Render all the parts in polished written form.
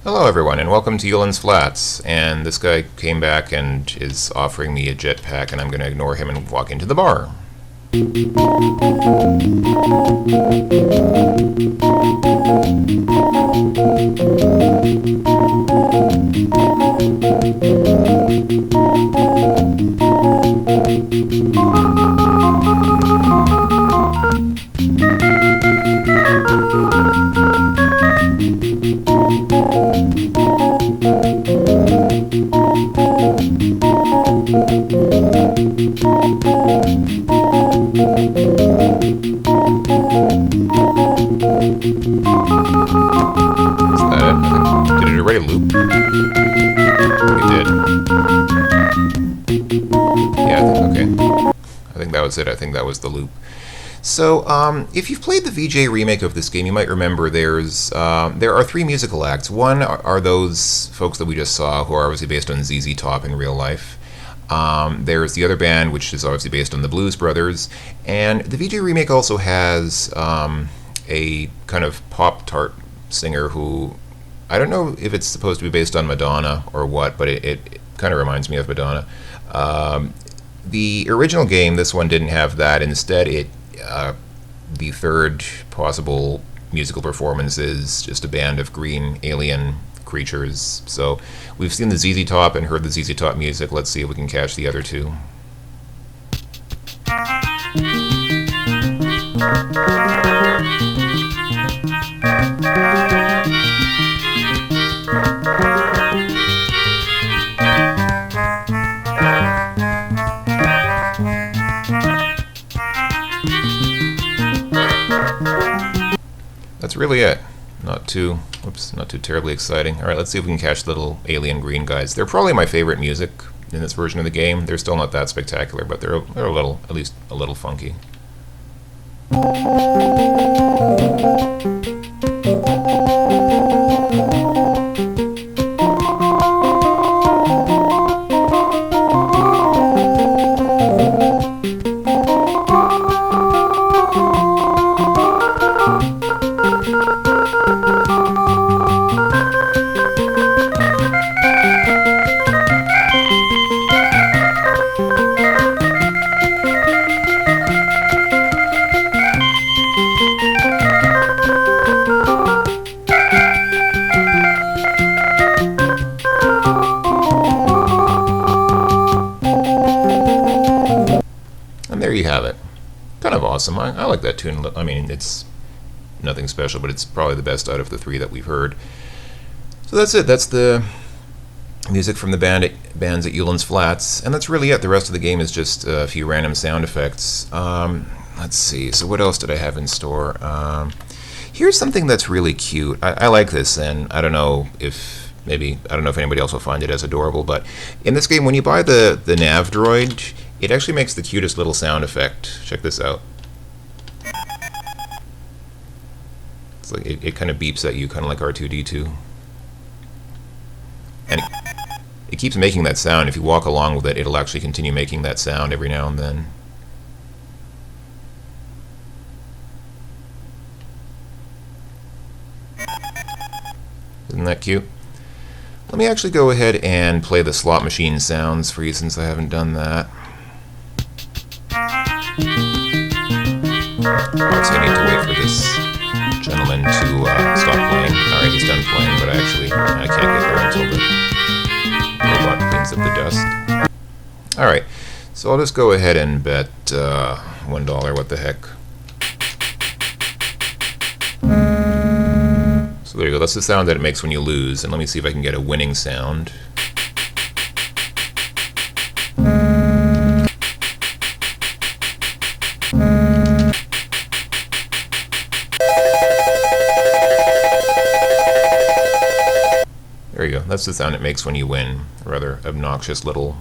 Hello everyone and welcome to Yulin's Flats, and this guy came back and is offering me a jetpack and I'm going to ignore him and walk into the bar. Did it already loop? It did. Yeah, okay. I think that was it. I think that was the loop. So, if you've played the VJ remake of this game, you might remember there are three musical acts. One are those folks that we just saw, who are obviously based on ZZ Top in real life. There's the other band, which is obviously based on the Blues Brothers. And the VJ remake also has a kind of pop-tart singer who, I don't know if it's supposed to be based on Madonna or what, but it kind of reminds me of Madonna. The original game, this one didn't have that. Instead, the third possible musical performance is just a band of green alien creatures. So we've seen the ZZ Top and heard the ZZ Top music. Let's see if we can catch the other two. That's really it. Not too terribly exciting. All right, let's see if we can catch the little alien green guys. They're probably my favorite music in this version of the game. They're still not that spectacular, but they're a little, at least a little funky. And there you have it. Kind of awesome. I like that tune. I mean, it's nothing special, but it's probably the best out of the three that we've heard. So that's it. That's the music from the bands at Yulin's Flats, and that's really it. The rest of the game is just a few random sound effects. Let's see. So what else did I have in store? Here's something that's really cute. I like this, and I don't know if anybody else will find it as adorable, but in this game, when you buy the Nav Droid, it actually makes the cutest little sound effect. Check this out. It's like it kind of beeps at you, kind of like R2-D2. And it keeps making that sound. If you walk along with it, it'll actually continue making that sound every now and then. Isn't that cute? Let me actually go ahead and play the slot machine sounds for you, since I haven't done that. Obviously, I need to wait for this gentleman to stop playing. Alright, he's done playing, but I can't get there until the robot cleans up the dust. Alright, so I'll just go ahead and bet $1. What the heck? So there you go. That's the sound that it makes when you lose. And let me see if I can get a winning sound. There you go. That's the sound it makes when you win. A rather obnoxious little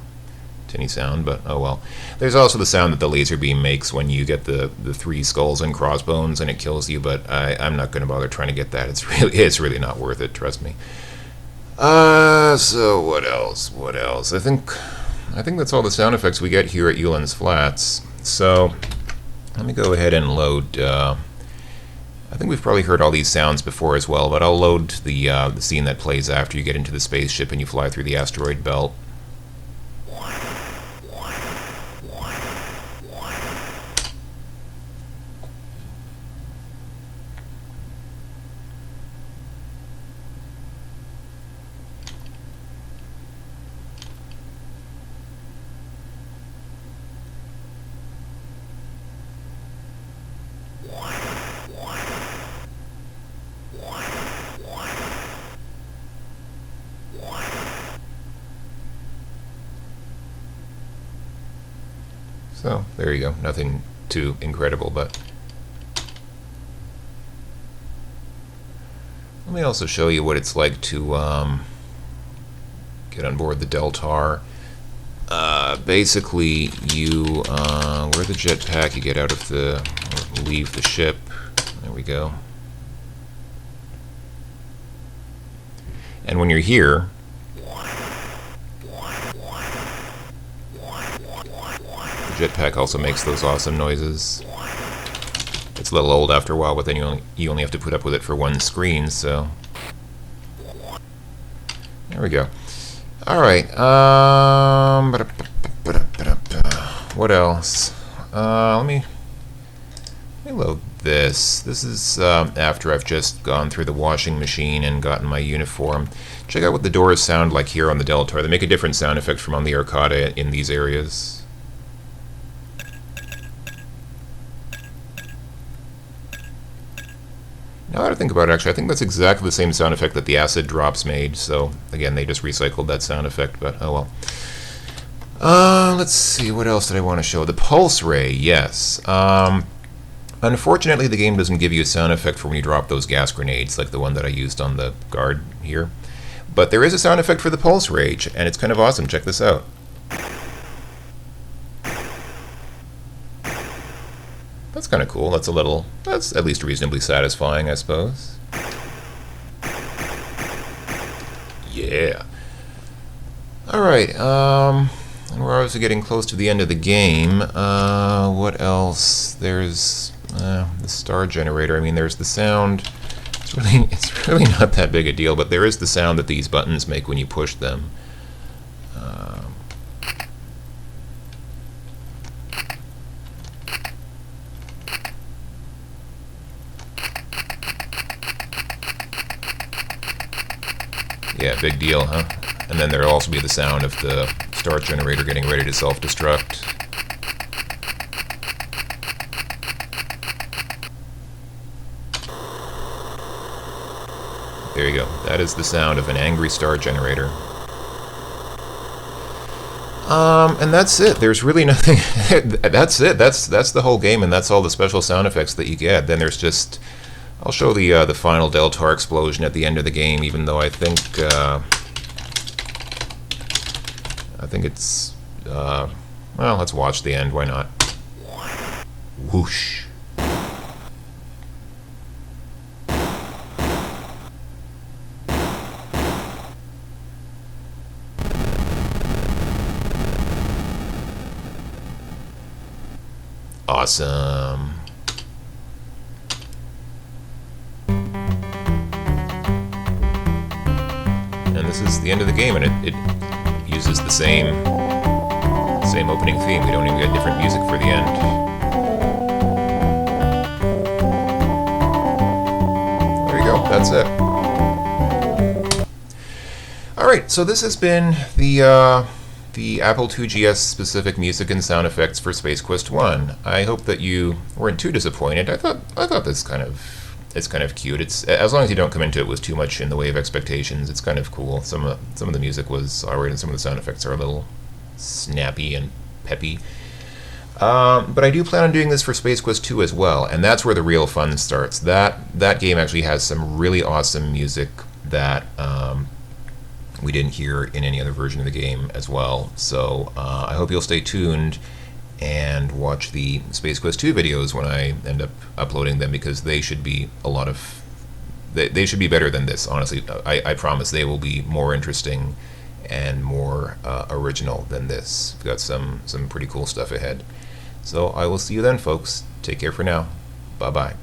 tinny sound, but oh well. There's also the sound that the laser beam makes when you get the three skulls and crossbones and it kills you, but I'm not going to bother trying to get that. It's really not worth it, trust me. So what else? I think that's all the sound effects we get here at Yulin's Flats. So let me go ahead and load I think we've probably heard all these sounds before as well, but I'll load the scene that plays after you get into the spaceship and you fly through the asteroid belt. So, there you go. Nothing too incredible, but let me also show you what it's like to get on board the Deltaur. Basically, you wear the jetpack, you get out of leave the ship. There we go. And when you're here, jetpack also makes those awesome noises. It's a little old after a while, but then you only have to put up with it for one screen, so there we go. Alright, what else? Let me load this. This is after I've just gone through the washing machine and gotten my uniform. Check out what the doors sound like here on the Deltaur. They make a different sound effect from on the Arcada in these areas. Now that I think about it, actually, I think that's exactly the same sound effect that the acid drops made. So, again, they just recycled that sound effect, but oh well. Let's see, what else did I want to show? The pulse ray, yes. Unfortunately, the game doesn't give you a sound effect for when you drop those gas grenades, like the one that I used on the guard here. But there is a sound effect for the pulse ray, and it's kind of awesome. Check this out. That's kind of cool. That's at least reasonably satisfying, I suppose. Yeah. Alright, and we're obviously getting close to the end of the game. What else? There's the star generator. I mean, there's the sound. It's really not that big a deal, but there is the sound that these buttons make when you push them. Yeah, big deal, huh? And then there'll also be the sound of the star generator getting ready to self-destruct. There you go. That is the sound of an angry star generator. And that's it. There's really nothing. That's it. That's the whole game, and that's all the special sound effects that you get. Then there's just. I'll show the final Deltaur explosion at the end of the game, even though I think it's well, let's watch the end. Why not? Whoosh. Awesome. And this is the end of the game, and it uses the same opening theme. We don't even get different music for the end. There you go. That's it. All right. So this has been the Apple IIgs specific music and sound effects for Space Quest 1. I hope that you weren't too disappointed. I thought this it's kind of cute. It's, as long as you don't come into it with too much in the way of expectations, it's kind of cool. Some of the music was alright, and some of the sound effects are a little snappy and peppy. But I do plan on doing this for Space Quest 2 as well, and that's where the real fun starts. That game actually has some really awesome music that we didn't hear in any other version of the game as well. So I hope you'll stay tuned and watch the Space Quest 2 videos when I end up uploading them, because they should be they should be better than this, honestly. I promise they will be more interesting and more original than this. We've got some pretty cool stuff ahead. So I will see you then, folks. Take care for now. Bye-bye.